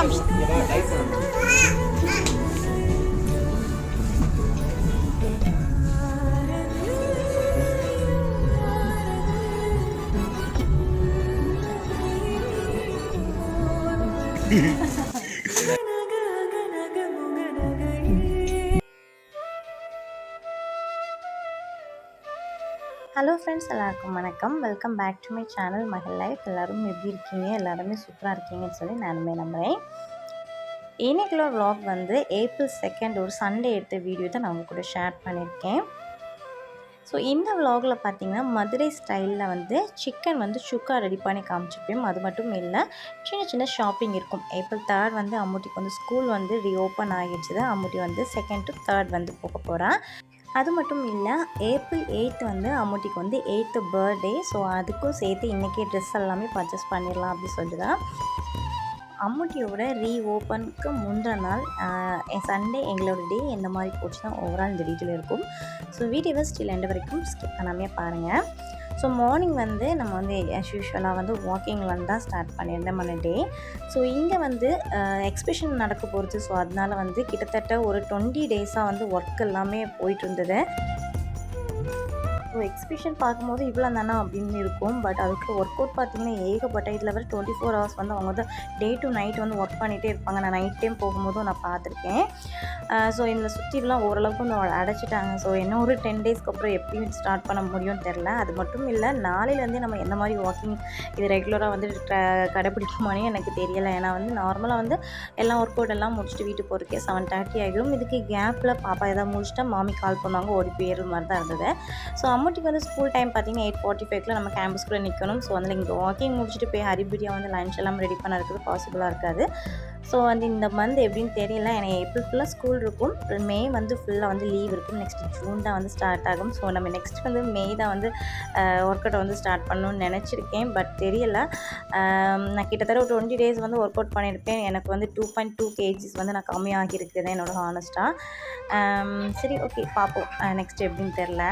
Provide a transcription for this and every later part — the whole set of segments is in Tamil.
ஹலோ ஃப்ரெண்ட்ஸ், எல்லாருக்கும் வணக்கம். Welcome back to my channel மகள் லைஃப். எல்லோரும் எப்படி இருக்கீங்க? எல்லாருமே சூப்பராக இருக்கீங்கன்னு சொல்லி நானுமே நம்புகிறேன். இன்றைக்குள்ள vlog வந்து ஏப்ரல் 2 ஒரு சண்டே எடுத்த வீடியோ தான் நான் உங்க கூட ஷேர் பண்ணியிருக்கேன். ஸோ இந்த vlogல பார்த்தீங்கன்னா மதுரை ஸ்டைலில் வந்து சிக்கன் வந்து சுக்கா ரெடி பண்ணி காமிச்சிருப்பேன். அது மட்டும் இல்லை, சின்ன சின்ன ஷாப்பிங் இருக்கும். ஏப்ரல் 3 வந்து அம்முட்டிக்கு வந்து ஸ்கூல் வந்து ரீஓப்பன் ஆகிடுச்சு. அம்முட்டி வந்து 2 to 3 வந்து போக போகிறா. அது மட்டும் இல்லை, ஏப்ரல் 8 வந்து அம்முட்டிக்கு வந்து 8th பர்த்டே. ஸோ அதுக்கும் சேர்த்து இன்றைக்கி ட்ரெஸ் எல்லாமே பர்ச்சேஸ் பண்ணிடலாம் அப்படின்னு சொல்லி தான் அம்முட்டியோட ரீஓப்பனுக்கு முந்தின நாள் சண்டே எங்களோட டே எந்த மாதிரி போச்சுன்னா ஓவரால் இந்த வீடியோவில் இருக்கும். ஸோ வீடியோவை ஸ்டில் எண்ட் வரைக்கும் ஸ்கிப் பண்ணாமல் பாருங்கள். ஸோ மார்னிங் வந்து நம்ம வந்து ஆஸ் யூஷுவலாக வந்து வாக்கிங்கில் தான் ஸ்டார்ட் பண்ணியிருந்தேன் మన டே. ஸோ இங்கே வந்து எக்ஸிபிஷன் நடக்க போகிறது. ஸோ அதனால் வந்து கிட்டத்தட்ட ஒரு 20 டேஸாக வந்து ஒர்க் எல்லாமே போயிட்டு இருந்தது. ஸோ எக்ஸிபிஷன் பார்க்கும்போது இவ்வளோ தானா அப்படின்னு இருக்கும். பட் அதுக்கு ஒர்க் அவுட் பார்த்திங்கன்னா ஏகப்பட்ட இதில் வர 24 hours வந்து அவங்க வந்து டே டு நைட் வந்து ஒர்க் பண்ணிகிட்டே இருப்பாங்க. நான் நைட் டைம் போகும்போதும் நான் பார்த்துருக்கேன். ஸோ இதில் சுற்றிலாம் ஓரளவுக்கு வந்து அடைச்சிட்டாங்க. ஸோ இன்னும் ஒரு 10 டேஸ்க்கு அப்புறம் எப்படியும் ஸ்டார்ட் பண்ண முடியும்னு தெரில. அது மட்டும் இல்லை, நாளையிலேருந்தே நம்ம எந்த மாதிரி வாக்கிங் இது ரெகுலராக வந்து கடைப்பிடிக்குமானே எனக்கு தெரியலை. ஏன்னா வந்து நார்மலாக வந்து எல்லாம் ஒர்க் அவுட் எல்லாம் முடிச்சுட்டு வீட்டுக்கு போகிறதுக்கே 7:30 ஆகிடும். இதுக்கு கேப்பில் பாப்பா எதாவது முடிச்சுட்டா மாமி கால் பண்ணுவாங்க, ஓடி போயிடுற மாதிரி தான் இருந்தது. ஸோ அம்முட்டிக்கு வந்து ஸ்கூல் டைம் பார்த்திங்கன்னா 8:45 நம்ம கேம்பஸ்குள்ளே நிற்கணும். ஸோ அதில் இங்கே வாக்கிங் முடிச்சுட்டு போய் ஹரிபரியாக வந்து லன்ச் எல்லாம் ரெடி பண்ண இருக்கிறது பாசிபிளாக இருக்காது. ஸோ வந்து இந்த மந்த் எப்படின்னு தெரியல. எனக்கு ஏப்ரல் ஃபுல்லாக ஸ்கூல் இருக்கும், மே வந்து ஃபுல்லாக வந்து லீவ் இருக்கும். நெக்ஸ்ட் ஜூன் தான் வந்து ஸ்டார்ட் ஆகும். ஸோ நம்ம நெக்ஸ்ட் வந்து மே தான் வந்து ஒர்க் அவுட்டை வந்து ஸ்டார்ட் பண்ணணும்னு நினச்சிருக்கேன். பட் தெரியலை. நான் கிட்டத்தட்ட ஒரு 20 டேஸ் வந்து ஒர்க் அவுட் பண்ணியிருப்பேன். எனக்கு வந்து 2.2 kgs வந்து நான் கம்மியாகிருக்குது என்னோட ஹானஸ்ட்டாக. சரி, ஓகே, பார்ப்போம் நெக்ஸ்ட் எப்படின்னு தெரில.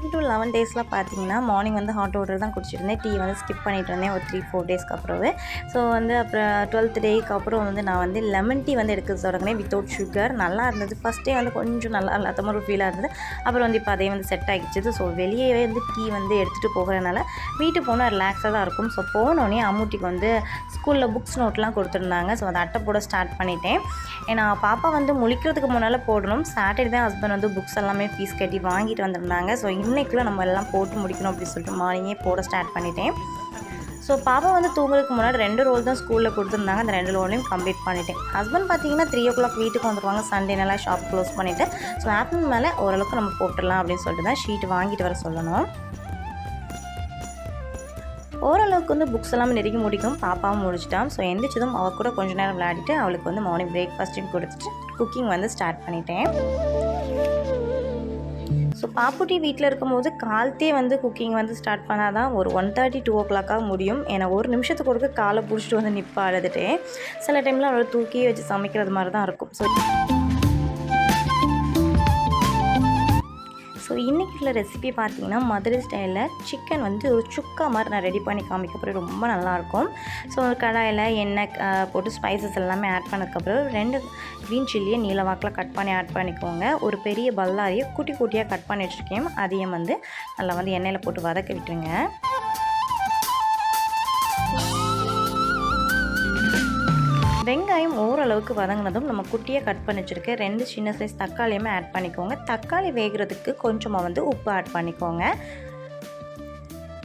10 to 11 டேஸ்லாம் பார்த்தீங்கன்னா மார்னிங் வந்து ஹாட் வாட்டர் தான் குடிச்சிருந்தேன். டீ வந்து ஸ்கிப் பண்ணிட்டு இருந்தேன் ஒரு 3-4 டேஸ்க்கு அப்புறமே. ஸோ வந்து அப்புறம் 12th டேக்கு அப்புறம் வந்து நான் வந்து லெமன் டீ வந்து எடுக்க தொடங்கினேன் வித்தவுட் சுகர். நல்லா இருந்தது. ஃபஸ்ட் டே வந்து கொஞ்சம் நல்லா இல்லாத மாதிரி ஒரு ஃபீலாக இருந்தது. அப்புறம் வந்து இப்போ அதே வந்து செட் ஆகிடுச்சு. ஸோ வெளியே வந்து டீ வந்து எடுத்துகிட்டு போகிறதுனால வீட்டுக்கு போனால் ரிலாக்ஸாக தான் இருக்கும். ஸோ போனோடனே அம்முட்டிக்கு வந்து ஸ்கூலில் புக்ஸ் நோட்லாம் கொடுத்துருந்தாங்க. ஸோ அதை அட்டை போட ஸ்டார்ட் பண்ணிட்டேன். ஏன்னா பாப்பா வந்து முழிக்கிறதுக்கு முன்னால் போடணும். சாட்டர்டே தான் ஹஸ்பண்ட் வந்து புக்ஸ் எல்லாமே ஃபீஸ் கட்டி வாங்கிட்டு வந்திருந்தாங்க. ஸோ இன்றைக்குள்ளே நம்ம எல்லாம் போட்டு முடிக்கணும் அப்படின்னு சொல்லிட்டு மார்னிங்கே போட ஸ்டார்ட் பண்ணிட்டேன். ஸோ பாப்பா வந்து தூங்குறதுக்கு முன்னாடி 2 ரோல் தான் ஸ்கூலில் கொடுத்துருந்தாங்க. அந்த 2 ரோலையும் கம்ப்ளீட் பண்ணிட்டேன். ஹஸ்பண்ட் பார்த்தீங்கன்னா 3 o'clock வீட்டுக்கு வந்துடுவாங்க. சண்டே நல்லா ஷாப் க்ளோஸ் பண்ணிவிட்டு ஸோ ஆஃப்டர்நூன் மேலே ஓரளவுக்கு நம்ம போட்டுடலாம் அப்படின்னு சொல்லிட்டு தான் ஷீட் வாங்கிட்டு வர சொல்லணும். ஓரளவுக்கு வந்து புக்ஸ் எல்லாமே நெருங்கி முடிக்கும். பாப்பாவும் முடிச்சிட்டான். ஸோ எந்திரிச்சதும் அவள் கூட கொஞ்சம் நேரம் விளையாடிட்டு அவளுக்கு வந்து மார்னிங் பிரேக்ஃபாஸ்ட்டையும் கொடுத்துட்டு குக்கிங் வந்து ஸ்டார்ட் பண்ணிட்டேன். ஸோ பாப்புட்டி வீட்டில் இருக்கும்போது காலத்தே வந்து குக்கிங் வந்து ஸ்டார்ட் பண்ணால் தான் ஒரு 1:30-2 o'clock முடியும். ஏன்னா ஒரு நிமிஷத்துக்கு ஒருக்க காலை பிடிச்சிட்டு வந்து நிற்பா அழுதுட்டு. சில டைமில் அவளை தூக்கியே வச்சு சமைக்கிறது மாதிரி தான் இருக்கும். ஸோ இன்றைக்குள்ள ரெசிபி பார்த்தீங்கன்னா மதுரை ஸ்டைலில் சிக்கன் வந்து ஒரு சுக்கா மாதிரி நான் ரெடி பண்ணி காமிக்கப்புறம் ரொம்ப நல்லாயிருக்கும். ஸோ ஒரு கடாயில் எண்ணெய் போட்டு ஸ்பைசஸ் எல்லாமே ஆட் பண்ணதுக்கப்புறம் 2 க்ரீன் சில்லியை நீல வாக்கில் கட் பண்ணி ஆட் பண்ணிக்கோங்க. ஒரு பெரிய பல்லாரியை குட்டி குட்டியாக கட் பண்ணி வச்சுருக்கேன். அதையும் வந்து நல்லா வந்து எண்ணெயில் போட்டு வதக்க விட்டுருங்க. வெங்காயம் ஓரளவுக்கு வதங்கினதும் நம்ம குட்டியாக கட் பண்ணி வச்சுருக்க 2 சின்ன சைஸ் தக்காளியுமே ஆட் பண்ணிக்கோங்க. தக்காளி வேகிறதுக்கு கொஞ்சமாக வந்து உப்பு ஆட் பண்ணிக்கோங்க.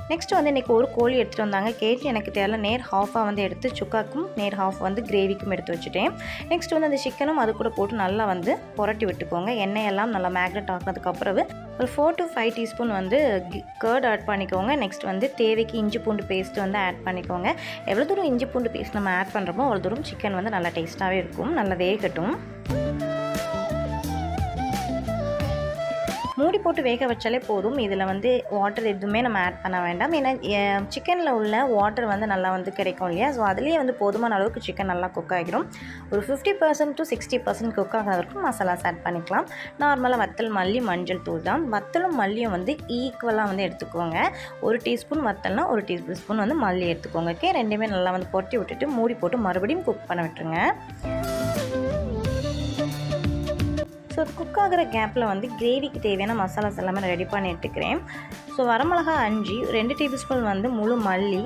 நெக்ஸ்ட்டு வந்து இன்றைக்கி ஒரு கோழி எடுத்துகிட்டு வந்தாங்க. கேஜி எனக்கு தேவையில்ல, நேர் ஹாஃபாக வந்து எடுத்து சுக்காக்கும் நேர் ஹாஃப் வந்து கிரேவிக்கும் எடுத்து வச்சுட்டேன். நெக்ஸ்ட் வந்து அந்த சிக்கனும் அது கூட போட்டு நல்லா வந்து புரட்டி விட்டுக்கோங்க. எண்ணெயெல்லாம் நல்லா மேக்னேட் ஆகினதுக்கப்புறம் ஒரு 4 to 5 டீஸ்பூன் வந்து கர்ட் ஆட் பண்ணிக்கோங்க. நெக்ஸ்ட் வந்து தேவைக்கு இஞ்சி பூண்டு பேஸ்ட் வந்து ஆட் பண்ணிக்கோங்க. எவ்வளோ தூரம் இஞ்சி பூண்டு பேஸ்ட் நம்ம ஆட் பண்ணுறோமோ அவ்வளோ தூரம் சிக்கன் வந்து நல்லா டேஸ்ட்டாகவே இருக்கும். நல்லா வேகட்டும். மூடி போட்டு வேக வச்சாலே போதும். இதில் வந்து வாட்டர் எதுவுமே நம்ம ஆட் பண்ண வேண்டாம். ஏன்னா சிக்கனில் உள்ள வாட்டர் வந்து நல்லா வந்து கிடைக்கும் இல்லையா? ஸோ அதுலேயே வந்து போதுமான அளவுக்கு சிக்கன் நல்லா குக் ஆகிடும். ஒரு 50% to 60% குக் ஆகிற வரைக்கும் மசாலாஸ் ஆட் பண்ணிக்கலாம். நார்மலாக வத்தல், மல்லி, மஞ்சள் தூள் தான். வத்தலும் மல்லியும் வந்து ஈக்குவலாக வந்து எடுத்துக்கோங்க. 1 டீஸ்பூன் வத்தல்னா 1 டீஸ்பூன் வந்து மல்லி எடுத்துக்கோங்க. ஓகே, ரெண்டுமே நல்லா வந்து கொட்டி விட்டுட்டு மூடி போட்டு மறுபடியும் குக் பண்ண விட்டுருங்க. ஸோ குக் ஆகிற கேப்பில் வந்து கிரேவிக்கு தேவையான மசாலாஸ் எல்லாமே நான் ரெடி பண்ணி எடுத்துக்கிறேன். ஸோ வரமிளகா 5, 2 டேபிள் ஸ்பூன் வந்து முழு மல்லி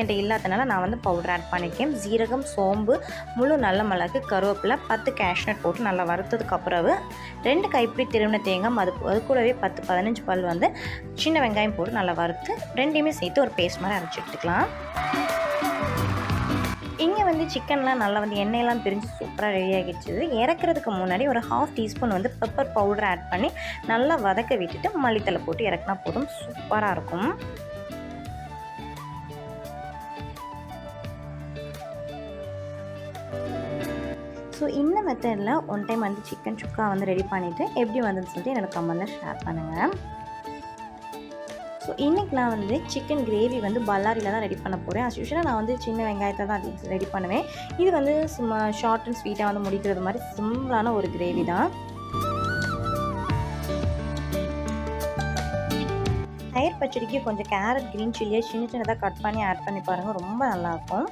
என்கிட்ட இல்லாதனால நான் வந்து பவுடர் ஆட் பண்ணிக்கேன். ஜீரகம், சோம்பு, முழு நல்ல மிளகு, கருவேப்பிலை, 10 கேஷ்நட் போட்டு நல்லா வறுத்ததுக்கு அப்புறம் 2 கைப்பிடி திருவின தேங்காய், அது கூடவே 10-15 பல் வந்து சின்ன வெங்காயம் போட்டு நல்லா வறுத்து ரெண்டையுமே சேர்த்து ஒரு பேஸ்ட் மாதிரி அரைச்சி எடுத்துக்கலாம். இங்கே வந்து சிக்கன்லாம் நல்லா வந்து எண்ணெயெல்லாம் பிரிஞ்சு சூப்பராக ரெடி ஆகிடுச்சு. இறக்குறதுக்கு முன்னாடி ஒரு 1/2 டீஸ்பூன் வந்து பெப்பர் பவுடர் ஆட் பண்ணி நல்லா வதக்க விட்டுட்டு மல்லித்தலை போட்டு இறக்குனா போதும், சூப்பராக இருக்கும். ஸோ இந்த மெத்தடில் ஒன் டைம் வந்து சிக்கன் சுக்கா வந்து ரெடி பண்ணிவிட்டு எப்படி வந்ததுன்னு சொல்லிட்டு என்னோட கமெண்ட்டில் ஷேர் பண்ணுங்கள். ஸோ இன்றைக்கி நான் வந்து சிக்கன் கிரேவி வந்து பல்லாரியில் தான் ரெடி பண்ண போகிறேன். அஸ் யூஷுவலாக நான் வந்து சின்ன வெங்காயத்தை தான் ரெடி பண்ணுவேன். இது வந்து சும்மா ஷார்ட் அண்ட் ஸ்வீட்டாக வந்து முடிக்கிறது மாதிரி சிம்பிளான ஒரு கிரேவி தான். தயிர் பச்சடிக்கு கொஞ்சம் கேரட், க்ரீன் சில்லியை சின்னதாக கட் பண்ணி ஆட் பண்ணி பாருங்கள், ரொம்ப நல்லாயிருக்கும்.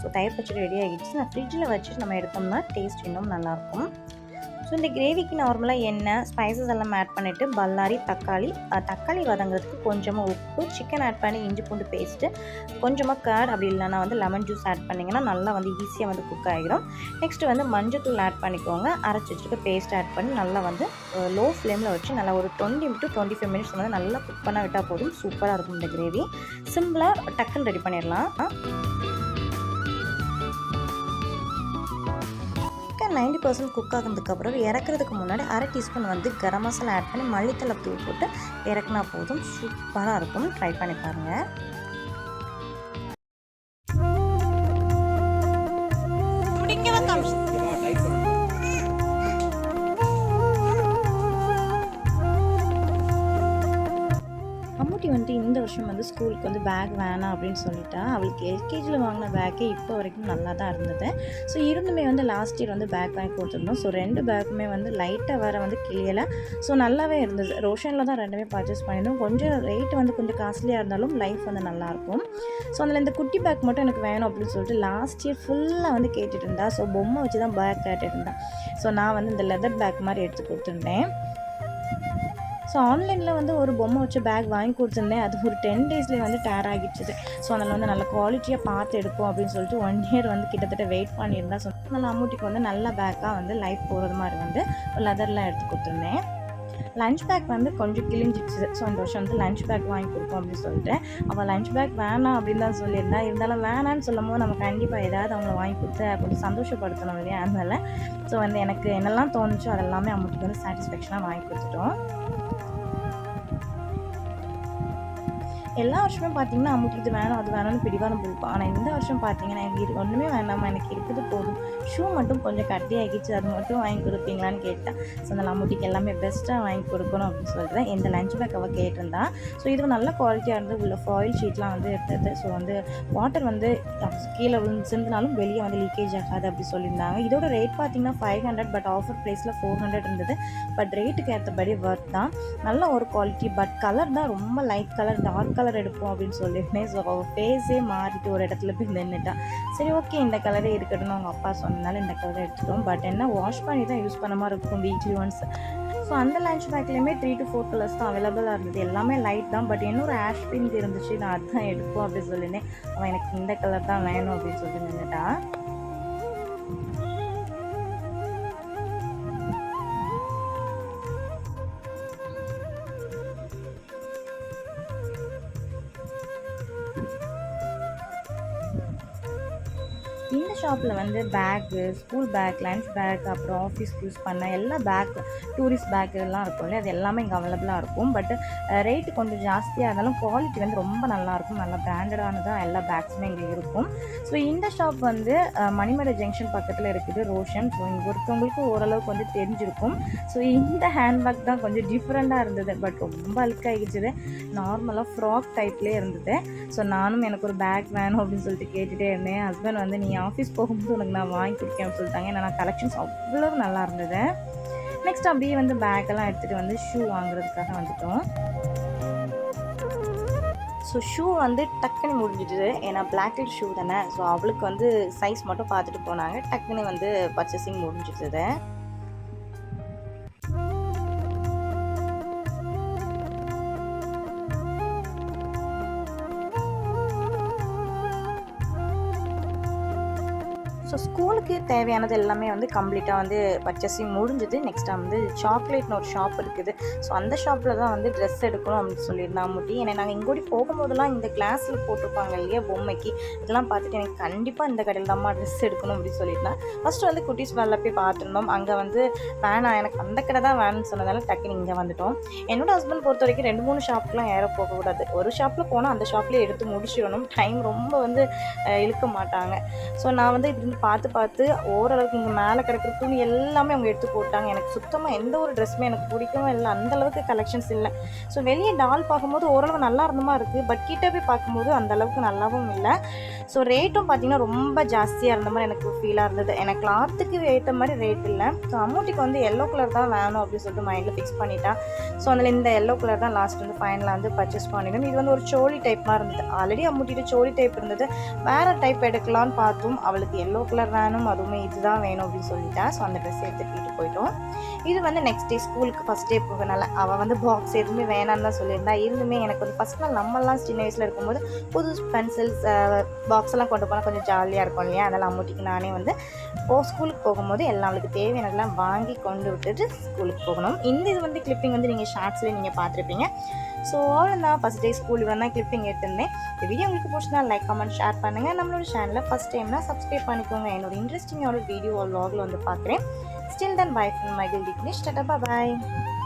ஸோ தயிர் பச்சடி ரெடி ஆகிடுச்சு. நான் ஃப்ரிட்ஜில் வச்சுட்டு நம்ம எடுத்தோம்னா டேஸ்ட் இன்னும் நல்லாயிருக்கும். ஸோ இந்த கிரேவிக்கு நார்மலாக எண்ணெய், ஸ்பைசஸ் எல்லாம் ஆட் பண்ணிவிட்டு பல்லாரி, தக்காளி வதங்கிறதுக்கு கொஞ்சமாக உப்பு, சிக்கன் ஆட் பண்ணி இஞ்சி பூண்டு பேஸ்ட்டு, கொஞ்சமாக கர்ட், அப்படி இல்லைனா வந்து லெமன் ஜூஸ் ஆட் பண்ணிங்கன்னா நல்லா வந்து ஈஸியாக வந்து குக் ஆகிடும். நெக்ஸ்ட்டு வந்து மஞ்சத்தூள் ஆட் பண்ணிக்கோங்க. அரைச்சி வச்சுருக்க பேஸ்ட் ஆட் பண்ணி நல்லா வந்து லோ ஃப்ளேமில் வச்சு நல்லா ஒரு 20 to 25 மினிட்ஸ் வந்து நல்லா குக் பண்ண விட்டால் போதும், சூப்பராக இருக்கும் இந்த கிரேவி. சிம்பிளாக டக்குன்னு ரெடி பண்ணிடலாம். 90% குக் ஆனதுக்கப்புறம் இறக்குறதுக்கு முன்னாடி 1/2 டீஸ்பூன் வந்து கரம் மசாலா ஆட் பண்ணி மல்லித்தலை தூள் போட்டு இறக்குனா போதும், சூப்பராக இருக்கும். ட்ரை பண்ணி பாருங்கள். வந்துட்டு இந்த வருஷம் வந்து ஸ்கூலுக்கு வந்து பேக் வேணாம் அப்படின்னு சொல்லிட்டா. அவளுக்கு எல்கேஜியில் வாங்கின பேக்கே இப்போ வரைக்கும் நல்லா தான் இருந்தது. ஸோ இருந்துமே வந்து லாஸ்ட் இயர் வந்து பேக் வாங்கி கொடுத்துருந்தோம். ஸோ 2 பேக்குமே வந்து லைட்டாக வேறு வந்து கிளியலை. ஸோ நல்லாவே இருந்தது. ரோஷனில் தான் 2மே பர்ச்சேஸ் பண்ணியிருந்தோம். கொஞ்சம் ரேட்டு வந்து கொஞ்சம் காஸ்ட்லியாக இருந்தாலும் லைஃப் வந்து நல்லாயிருக்கும். ஸோ அதில் இந்த குட்டி பேக் மட்டும் எனக்கு வேணும் அப்படின்னு சொல்லிட்டு லாஸ்ட் இயர் ஃபுல்லாக வந்து கேட்டுட்டு இருந்தா. ஸோ பொம்மை வச்சு தான் பேக் கேட்டுட்டு இருந்தேன். ஸோ நான் வந்து இந்த லெதர் பேக் மாதிரி எடுத்து கொடுத்துருந்தேன். ஸோ ஆன்லைனில் வந்து ஒரு பொம்மை வச்சு பேக் வாங்கி கொடுத்துருந்தேன். அது ஒரு 10 டேஸ்லேயே வந்து டேர் ஆகிடுச்சு. ஸோ அதில் வந்து நல்ல குவாலிட்டியாக பார்த்து எடுப்போம் அப்படின்னு சொல்லிட்டு 1 இயர் வந்து கிட்டத்தட்ட வெயிட் பண்ணியிருந்தா. ஸோ அதனால் அம்மூட்டிக்கு வந்து நல்ல பேக்காக வந்து லைஃப் போகிறது மாதிரி வந்து லெதர்லாம் எடுத்து கொடுத்துருந்தேன். லஞ்ச் பேக் வந்து கொஞ்சம் கிழிஞ்சிடுச்சு. ஸோ இந்த வருஷம் வந்து லஞ்ச் பேக் வாங்கி கொடுப்போம் அப்படின்னு சொல்லிட்டு அவள் லஞ்ச் பேக் வேணாம் அப்படின்னு தான் சொல்லியிருந்தா. இருந்தாலும் வேணான்னு சொல்லும் போது நம்ம கண்டிப்பாக ஏதாவது அவங்கள வாங்கி கொடுத்து கொஞ்சம் சந்தோஷப்படுத்தணும் இல்லையா? அதனால் ஸோ வந்து எனக்கு என்னெல்லாம் தோணுச்சோ அதெல்லாமே அம்மூட்டிக்கு வந்து சாட்டிஸ்ஃபேக்ஷனாக வாங்கி கொடுத்துட்டோம். எல்லா வருஷமே பார்த்தீங்கன்னா அம்முக்கு இது வேணும் அது வேணும்னு பிடிவாதம் பிடிப்போம். ஆனால் இந்த வருஷம் பார்த்தீங்கன்னா எனக்கு இது ஒன்றுமே வேண்டாமா, எனக்கு இருக்குது போதும், ஷூ மட்டும் கொஞ்சம் கட்டி ஆகிடுச்சு, அது மட்டும் வாங்கி கொடுப்பீங்களான்னு கேட்டேன். ஸோ அந்த அம்முட்டிக்கு எல்லாமே பெஸ்ட்டாக வாங்கி கொடுக்கணும் அப்படின்னு சொல்லிட்டு இந்த லஞ்ச் பேக் அவள் கேட்டிருந்தா. ஸோ இது நல்ல குவாலிட்டியாக இருந்து உள்ள ஃபாயில் ஷீட்லாம் வந்து எடுத்தது. ஸோ வந்து வாட்டர் வந்து கீழே சிந்தினாலும் வெளியே வந்து லீக்கேஜ் ஆகாது அப்படி சொல்லியிருந்தாங்க. இதோட ரேட் பார்த்தீங்கன்னா 500, பட் ஆஃபர் ப்ரைஸில் 400 இருந்தது. பட் ரேட்டுக்கு ஏற்றபடி ஒர்த் தான். நல்ல ஒரு குவாலிட்டி. பட் கலர் தான் ரொம்ப லைட் கலர், டார்க் கலர் எடுப்போம் அப்படின்னு சொல்லியிருந்தேன். ஸோ அவள் ஃபேஸே மாறிட்டு ஒரு இடத்துல போய் நின்றுட்டான். சரி ஓகே இந்த கலரே இருக்கட்டும்னு அவங்க அப்பா சொன்னதுனால இந்த கலரை எடுத்துட்டோம். பட் என்ன வாஷ் பண்ணி தான் யூஸ் பண்ண மாதிரி இருக்கும் வீக்லி ஒன்ஸ். ஸோ அந்த லஞ்ச் பேக்லேயுமே 3 to 4 கலர்ஸ் தான் அவைலபிளாக இருந்தது. எல்லாமே லைட் தான். பட் இன்னொரு ஆஷ் பிங்க் இருந்துச்சு, நான் அதுதான் எடுப்போம் அப்படின்னு சொல்லியிருந்தேன். அவன் எனக்கு இந்த கலர் தான் வேணும் அப்படின்னு சொல்லிட்டு நின்றுட்டான். இந்த ஷாப்பில் வந்து bag, school bag, lunch bag, அப்புறம் ஆஃபீஸ்க்கு யூஸ் பண்ண எல்லா பேக், டூரிஸ்ட் பேக் எல்லாம் இருக்கும் இல்லையா, அது எல்லாமே இங்கே அவைலபிளாக இருக்கும். பட் ரேட்டு கொஞ்சம் ஜாஸ்தியாக இருந்தாலும் குவாலிட்டி வந்து ரொம்ப நல்லாயிருக்கும். நல்லா பிராண்டடானதாக எல்லா பேக்ஸுமே இங்கே இருக்கும். ஸோ இந்த ஷாப் வந்து மணிமேடு ஜங்ஷன் பக்கத்தில் இருக்குது, ரோஷன். ஸோ இங்கே ஒருத்தவங்களுக்கு ஓரளவுக்கு வந்து தெரிஞ்சிருக்கும். ஸோ இந்த ஹேண்ட்பேக் தான் கொஞ்சம் டிஃப்ரெண்ட்டாக இருந்தது, பட் ரொம்ப அழுக்காகிடுச்சுது. நார்மலாக ஃப்ராக் டைப்லேயே இருந்தது. ஸோ நானும் எனக்கு ஒரு பேக் வேணும் அப்படின்னு சொல்லிட்டு கேட்டுகிட்டே இருந்தேன். ஹஸ்பண்ட் வந்து நீ ஆஃபீஸ் போகும்போது உனக்கு நான் வாங்கி கொடுக்கேன்னு சொல்லிட்டாங்க. ஏன்னா கலெக்ஷன்ஸ் அவ்வளோ நல்லா இருந்தது. நெக்ஸ்ட் அப்படியே வந்து பேக்கெல்லாம் எடுத்துகிட்டு வந்து ஷூ வாங்குறதுக்காக வந்துட்டோம். ஸோ ஷூ வந்து டக்குன்னு முடிஞ்சிடுது, ஏன்னா பிளாக் கலர் ஷூ தானே. ஸோ அவளுக்கு வந்து சைஸ் மட்டும் பார்த்துட்டு போனாங்க, டக்குன்னு வந்து பர்ச்சேசிங் முடிஞ்சிடுது. ஸோ ஸ்கூலுக்கு தேவையானது எல்லாமே வந்து கம்ப்ளீட்டாக வந்து பர்ச்சேசிங் முடிஞ்சுது. நெக்ஸ்ட்டு வந்து சாக்லேட்னு ஒரு ஷாப் இருக்குது. ஸோ அந்த ஷாப்பில் தான் வந்து ட்ரெஸ் எடுக்கணும் அப்படின்னு சொல்லியிருந்தா முட்டி. ஏன்னா நாங்கள் இங்கோடி போகும்போதெல்லாம் இந்த கிளாஸில் போட்டிருப்பாங்க இல்லையா பொம்மைக்கு, இதெல்லாம் பார்த்துட்டு எனக்கு கண்டிப்பாக இந்த கடையில் தான்மா ட்ரெஸ் எடுக்கணும் அப்படின்னு சொல்லியிருந்தேன். ஃபஸ்ட்டு வந்து குட்டீஸ் வேலை போய் பார்த்துருந்தோம். அங்கே வந்து வேணாம், எனக்கு அந்த கடை தான் வேணும்னு சொன்னதால டக்குன்னு இங்கே வந்துட்டோம். என்னோடய ஹஸ்பண்ட் பொறுத்த வரைக்கும் 2-3 ஷாப்புக்குலாம் ஏற போகக்கூடாது. ஒரு ஷாப்பில் போனால் அந்த ஷாப்லேயே எடுத்து முடிச்சிடணும். டைம் ரொம்ப வந்து இழுக்க மாட்டாங்க. ஸோ நான் வந்து இப்படி பார்த்து ஓரளவுக்கு இங்கே மேலே கிடக்கிற துணி எல்லாமே அவங்க எடுத்து போட்டாங்க. எனக்கு சுத்தமாக எந்த ஒரு ட்ரெஸ்ஸுமே எனக்கு பிடிக்கவும் இல்லை, அந்தளவுக்கு கலெக்ஷன்ஸ் இல்லை. ஸோ வெளியே டால் பார்க்கும்போது ஓரளவு நல்லா இருந்தமா இருக்குது, பட் கிட்டே போய் பார்க்கும்போது அந்தளவுக்கு நல்லாவும் இல்லை. ஸோ ரேட்டும் பார்த்திங்கன்னா ரொம்ப ஜாஸ்தியாக இருந்த மாதிரி எனக்கு ஃபீலாக இருந்தது. எனக்கு கிளாத்துக்கு ஏற்ற மாதிரி ரேட் இல்லை. ஸோ அமௌண்ட்டுக்கு வந்து எல்லோ கலர் தான் வேணும் அப்படின்னு சொல்லிட்டு மைண்டில் ஃபிக்ஸ் பண்ணிட்டேன். ஸோ அதில் இந்த எல்லோ கலர் தான் லாஸ்ட் வந்து ஃபைனலாக வந்து பர்ச்சேஸ் பண்ணிடணும். இது வந்து ஒரு சோழி டைப் மாதிரி இருந்தது. ஆல்ரெடி அம்மூட்டிட்டு சோழி டைப் இருந்தது, வேறு டைப் எடுக்கலான்னு பார்த்தோம். அவளுக்கு எல்லோ கலர் வேணும், அதுவுமே இதுதான் வேணும் அப்படின்னு சொல்லிட்டேன். ஸோ அந்த ட்ரெஸ் எடுத்துகிட்டு போயிட்டோம். இது வந்து நெக்ஸ்ட் டே ஸ்கூலுக்கு ஃபஸ்ட் டே போகனால அவள் வந்து பாக்ஸ் எதுவுமே வேணான்னு தான் சொல்லியிருந்தா. இருந்துமே எனக்கு வந்து ஃபஸ்ட் நாள் நம்மலாம் சின்ன வயசில் இருக்கும்போது புது பென்சில்ஸ் பாக்ஸ் எல்லாம் கொண்டு போனால் கொஞ்சம் ஜாலியாக இருக்கும் இல்லையா, அதனால் அம்மூட்டிக்கு நானே வந்து ஸ்கூலுக்கு போகும்போது எல்லாம் அவளுக்கு தேவையானதெல்லாம் வாங்கி கொண்டு விட்டுட்டு ஸ்கூலுக்கு போகணும். இந்த இது வந்து கிளிப்பிங் வந்து நீங்கள் ஷார்ட்ஸ்லேயே நீங்கள் பார்த்துருப்பீங்க. ஸோ அவ்வளோதான், ஃபஸ்ட் டே ஸ்கூல் தான் கிளிப்பிங் எடுத்திருந்தேன். இந்த வீடியோ உங்களுக்கு பிடிச்சினா லைக், கமெண்ட், ஷேர் பண்ணுங்கள். நம்மளோட சேனலை ஃபஸ்ட் டைம்னா சப்ஸ்கிரைப் பண்ணிக்கோங்க. என்னோட இன்ட்ரெஸ்டிங்கான வீடியோ வ்ளாகில் வந்து பார்க்குறேன். Still then, bye from my Gildi Finish. Tata, bye bye.